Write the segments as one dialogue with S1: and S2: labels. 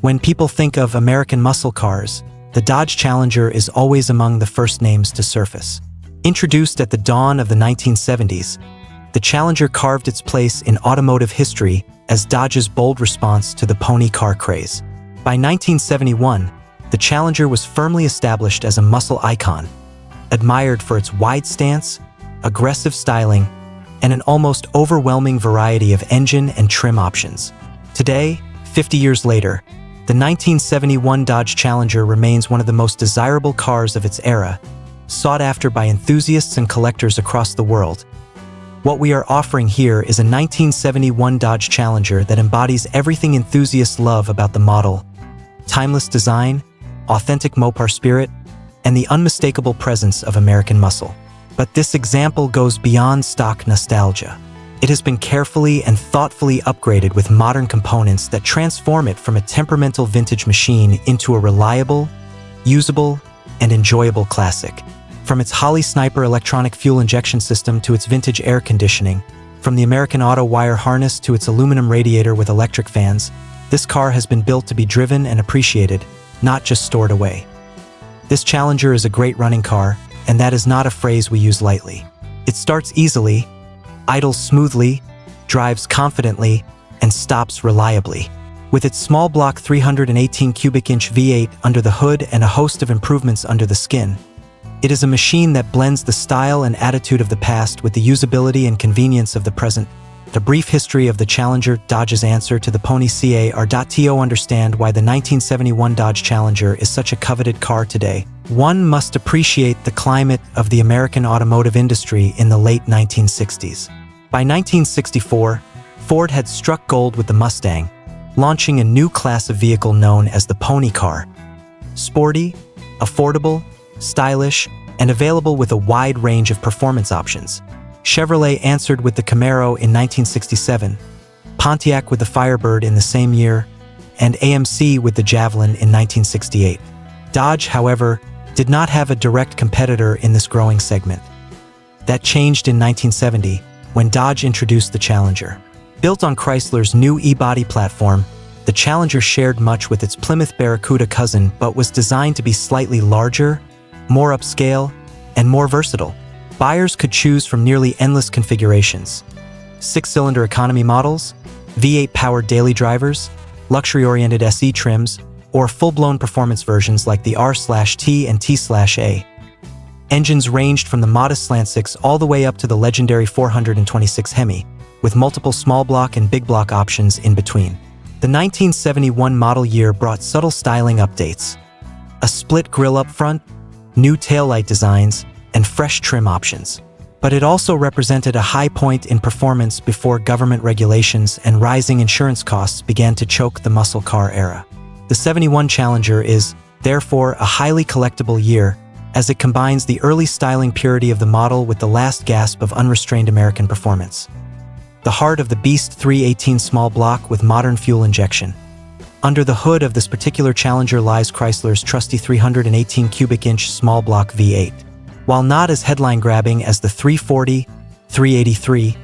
S1: When people think of American muscle cars, the Dodge Challenger is always among the first names to surface. Introduced at the dawn of the 1970s, the Challenger carved its place in automotive history as Dodge's bold response to the pony car craze. By 1971, the Challenger was firmly established as a muscle icon, admired for its wide stance, aggressive styling, and an almost overwhelming variety of engine and trim options. Today, 50 years later, the 1971 Dodge Challenger remains one of the most desirable cars of its era, sought after by enthusiasts and collectors across the world. What we are offering here is a 1971 Dodge Challenger that embodies everything enthusiasts love about the model: timeless design, authentic Mopar spirit, and the unmistakable presence of American muscle. But this example goes beyond stock nostalgia. It has been carefully and thoughtfully upgraded with modern components that transform it from a temperamental vintage machine into a reliable, usable, and enjoyable classic. From its Holley Sniper electronic fuel injection system to its vintage air conditioning, from the American Auto wire harness to its aluminum radiator with electric fans, this car has been built to be driven and appreciated, not just stored away. This Challenger is a great running car, and that is not a phrase we use lightly. It starts easily, idles smoothly, drives confidently, and stops reliably. With its small block 318 cubic inch V8 under the hood and a host of improvements under the skin, it is a machine that blends the style and attitude of the past with the usability and convenience of the present. The brief history of the Challenger, Dodge's answer to the pony car. Understand why the 1971 Dodge Challenger is such a coveted car today. One must appreciate the climate of the American automotive industry in the late 1960s. By 1964, Ford had struck gold with the Mustang, launching a new class of vehicle known as the pony car. Sporty, affordable, stylish, and available with a wide range of performance options. Chevrolet answered with the Camaro in 1967, Pontiac with the Firebird in the same year, and AMC with the Javelin in 1968. Dodge, however, did not have a direct competitor in this growing segment. That changed in 1970, when Dodge introduced the Challenger. Built on Chrysler's new E-body platform, the Challenger shared much with its Plymouth Barracuda cousin but was designed to be slightly larger, more upscale, and more versatile. Buyers could choose from nearly endless configurations: 6-cylinder economy models, V8-powered daily drivers, luxury-oriented SE trims, or full-blown performance versions like the R/T and T/A. Engines ranged from the modest Slant 6 all the way up to the legendary 426 Hemi, with multiple small block and big block options in between. The 1971 model year brought subtle styling updates: a split grille up front, new taillight designs, and fresh trim options. But it also represented a high point in performance before government regulations and rising insurance costs began to choke the muscle car era. The 71 Challenger is, therefore, a highly collectible year, as it combines the early styling purity of the model with the last gasp of unrestrained American performance. The heart of the Beast 318 small block with modern fuel injection. Under the hood of this particular Challenger lies Chrysler's trusty 318 cubic inch small block V8. While not as headline-grabbing as the 340, 383,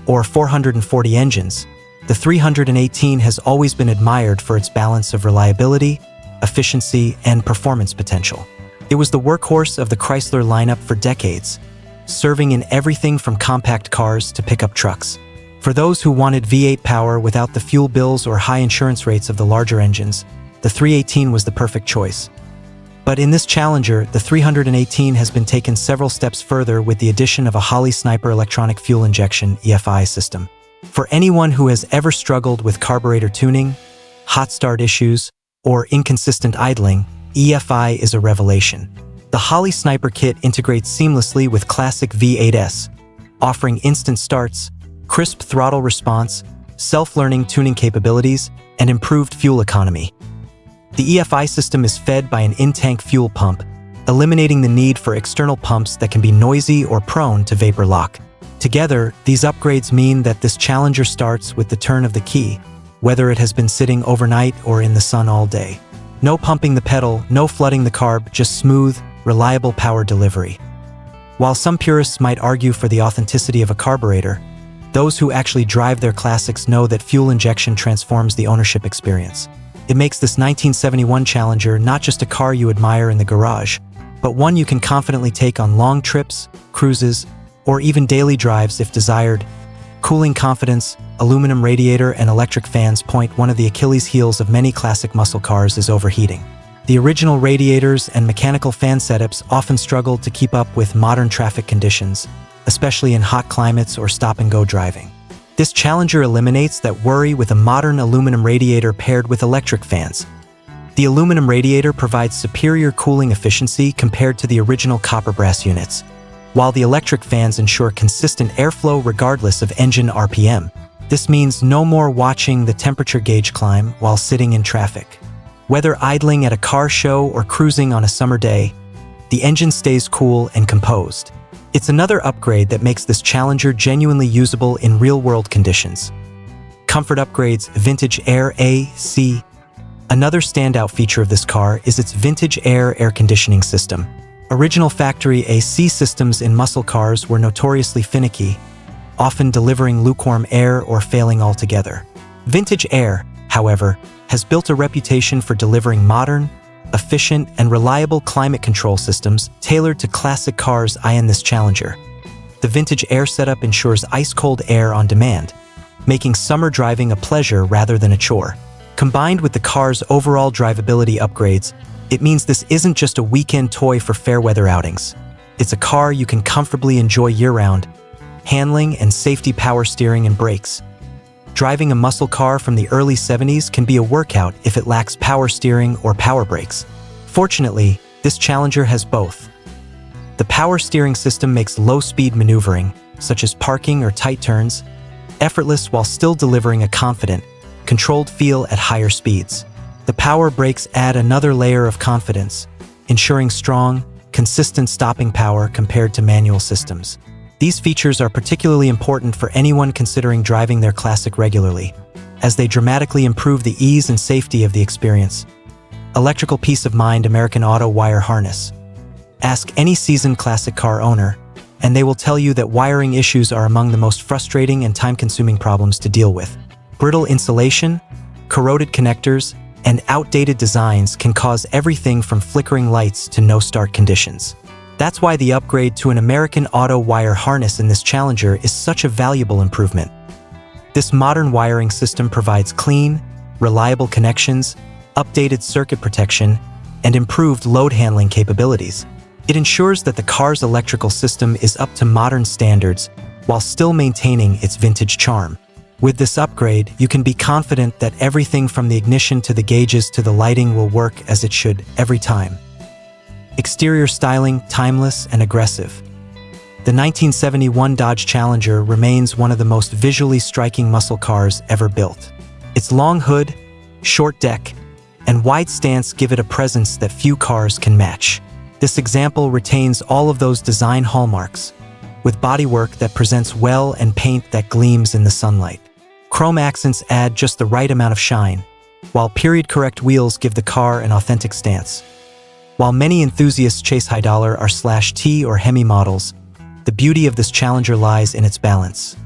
S1: or 440 engines, the 318 has always been admired for its balance of reliability, efficiency, and performance potential. It was the workhorse of the Chrysler lineup for decades, serving in everything from compact cars to pickup trucks. For those who wanted V8 power without the fuel bills or high insurance rates of the larger engines, the 318 was the perfect choice. But in this Challenger, the 318 has been taken several steps further with the addition of a Holley Sniper electronic fuel injection EFI system. For anyone who has ever struggled with carburetor tuning, hot start issues, or inconsistent idling, EFI is a revelation. The Holley Sniper kit integrates seamlessly with classic V8s, offering instant starts, crisp throttle response, self-learning tuning capabilities, and improved fuel economy. The EFI system is fed by an in-tank fuel pump, eliminating the need for external pumps that can be noisy or prone to vapor lock. Together, these upgrades mean that this Challenger starts with the turn of the key, whether it has been sitting overnight or in the sun all day. No pumping the pedal, no flooding the carb, just smooth, reliable power delivery. While some purists might argue for the authenticity of a carburetor, those who actually drive their classics know that fuel injection transforms the ownership experience. It makes this 1971 Challenger not just a car you admire in the garage, but one you can confidently take on long trips, cruises, or even daily drives if desired. Cooling confidence, aluminum radiator, and electric fans point one of the Achilles heels of many classic muscle cars is overheating. The original radiators and mechanical fan setups often struggled to keep up with modern traffic conditions, especially in hot climates or stop-and-go driving. This Challenger eliminates that worry with a modern aluminum radiator paired with electric fans. The aluminum radiator provides superior cooling efficiency compared to the original copper brass units, while the electric fans ensure consistent airflow regardless of engine RPM. This means no more watching the temperature gauge climb while sitting in traffic. Whether idling at a car show or cruising on a summer day, the engine stays cool and composed. It's another upgrade that makes this Challenger genuinely usable in real-world conditions. Comfort upgrades, Vintage Air AC. Another standout feature of this car is its Vintage air conditioning system. Original factory AC systems in muscle cars were notoriously finicky, often delivering lukewarm air or failing altogether. Vintage Air, however, has built a reputation for delivering modern, efficient, and reliable climate control systems tailored to classic cars. In this Challenger, the Vintage Air setup ensures ice-cold air on demand, making summer driving a pleasure rather than a chore. Combined with the car's overall drivability upgrades, it means this isn't just a weekend toy for fair weather outings. It's a car you can comfortably enjoy year-round. Handling and safety, power steering and brakes. Driving a muscle car from the early 70s can be a workout if it lacks power steering or power brakes. Fortunately, this Challenger has both. The power steering system makes low-speed maneuvering, such as parking or tight turns, effortless while still delivering a confident, controlled feel at higher speeds. The power brakes add another layer of confidence, ensuring strong, consistent stopping power compared to manual systems. These features are particularly important for anyone considering driving their classic regularly, as they dramatically improve the ease and safety of the experience. Electrical peace of mind, American Auto wire harness. Ask any seasoned classic car owner, and they will tell you that wiring issues are among the most frustrating and time-consuming problems to deal with. Brittle insulation, corroded connectors, and outdated designs can cause everything from flickering lights to no-start conditions. That's why the upgrade to an American Auto wire harness in this Challenger is such a valuable improvement. This modern wiring system provides clean, reliable connections, updated circuit protection, and improved load handling capabilities. It ensures that the car's electrical system is up to modern standards while still maintaining its vintage charm. With this upgrade, you can be confident that everything from the ignition to the gauges to the lighting will work as it should every time. Exterior styling, timeless and aggressive. The 1971 Dodge Challenger remains one of the most visually striking muscle cars ever built. Its long hood, short deck, and wide stance give it a presence that few cars can match. This example retains all of those design hallmarks, with bodywork that presents well and paint that gleams in the sunlight. Chrome accents add just the right amount of shine, while period-correct wheels give the car an authentic stance. While many enthusiasts chase high-dollar R/T or Hemi models, the beauty of this Challenger lies in its balance.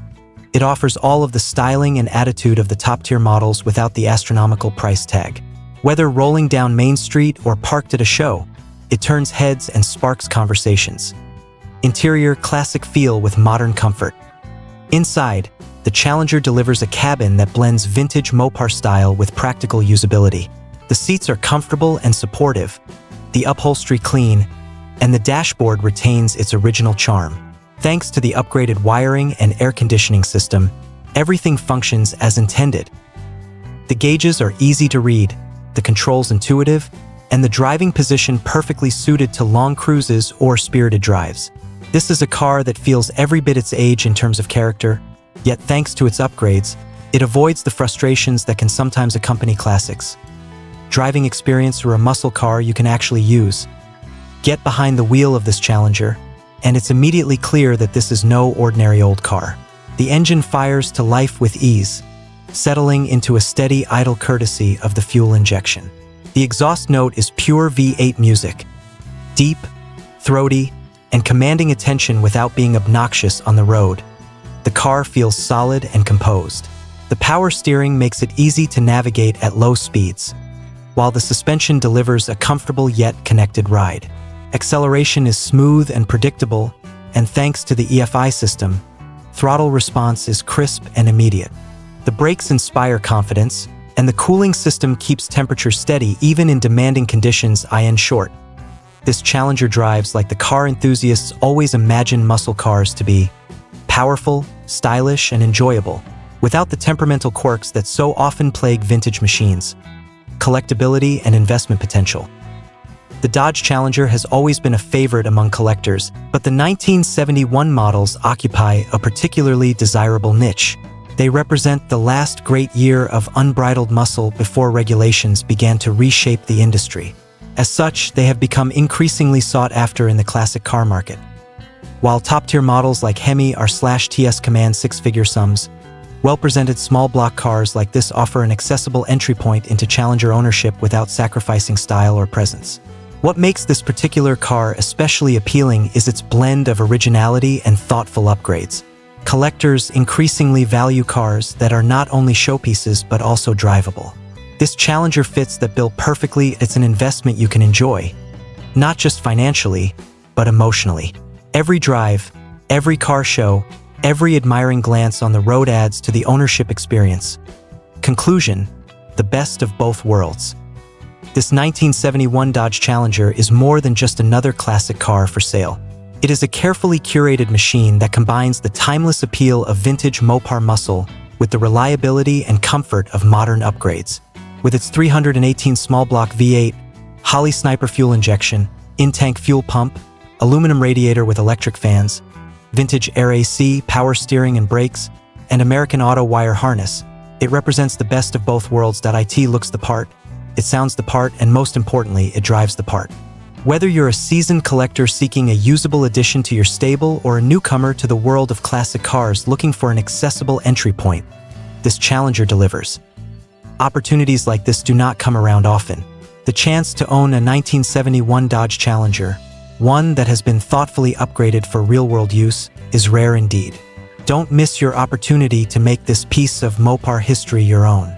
S1: It offers all of the styling and attitude of the top-tier models without the astronomical price tag. Whether rolling down Main Street or parked at a show, it turns heads and sparks conversations. Interior, classic feel with modern comfort. Inside, the Challenger delivers a cabin that blends vintage Mopar style with practical usability. The seats are comfortable and supportive, the upholstery clean, and the dashboard retains its original charm. Thanks to the upgraded wiring and air conditioning system, everything functions as intended. The gauges are easy to read, the controls intuitive, and the driving position perfectly suited to long cruises or spirited drives. This is a car that feels every bit its age in terms of character, yet thanks to its upgrades, it avoids the frustrations that can sometimes accompany classics. Driving experience through a muscle car you can actually use. Get behind the wheel of this Challenger, and it's immediately clear that this is no ordinary old car. The engine fires to life with ease, settling into a steady idle courtesy of the fuel injection. The exhaust note is pure V8 music, deep, throaty, and commanding attention without being obnoxious on the road. The car feels solid and composed. The power steering makes it easy to navigate at low speeds, while the suspension delivers a comfortable yet connected ride. Acceleration is smooth and predictable, and thanks to the EFI system, throttle response is crisp and immediate. The brakes inspire confidence, and the cooling system keeps temperature steady even in demanding conditions. In short, this Challenger drives like the car enthusiasts always imagined muscle cars to be: powerful, stylish, and enjoyable, without the temperamental quirks that so often plague vintage machines. Collectability and investment potential. The Dodge Challenger has always been a favorite among collectors, but the 1971 models occupy a particularly desirable niche. They represent the last great year of unbridled muscle before regulations began to reshape the industry. As such, they have become increasingly sought after in the classic car market. While top-tier models like Hemi R/TS command six-figure sums, well-presented small block cars like this offer an accessible entry point into Challenger ownership without sacrificing style or presence. What makes this particular car especially appealing is its blend of originality and thoughtful upgrades. Collectors increasingly value cars that are not only showpieces but also drivable. This Challenger fits that bill perfectly. It's an investment you can enjoy, not just financially, but emotionally. Every drive, every car show, every admiring glance on the road adds to the ownership experience. Conclusion: the best of both worlds. This 1971 Dodge Challenger is more than just another classic car for sale. It is a carefully curated machine that combines the timeless appeal of vintage Mopar muscle with the reliability and comfort of modern upgrades. With its 318 small block V8, Holley Sniper fuel injection, in-tank fuel pump, aluminum radiator with electric fans, vintage air AC, power steering and brakes, and American Auto wire harness, it represents the best of both worlds. It looks the part, it sounds the part, and most importantly, it drives the part. Whether you're a seasoned collector seeking a usable addition to your stable or a newcomer to the world of classic cars looking for an accessible entry point, this Challenger delivers. Opportunities like this do not come around often. The chance to own a 1971 Dodge Challenger, one that has been thoughtfully upgraded for real-world use, is rare indeed. Don't miss your opportunity to make this piece of Mopar history your own.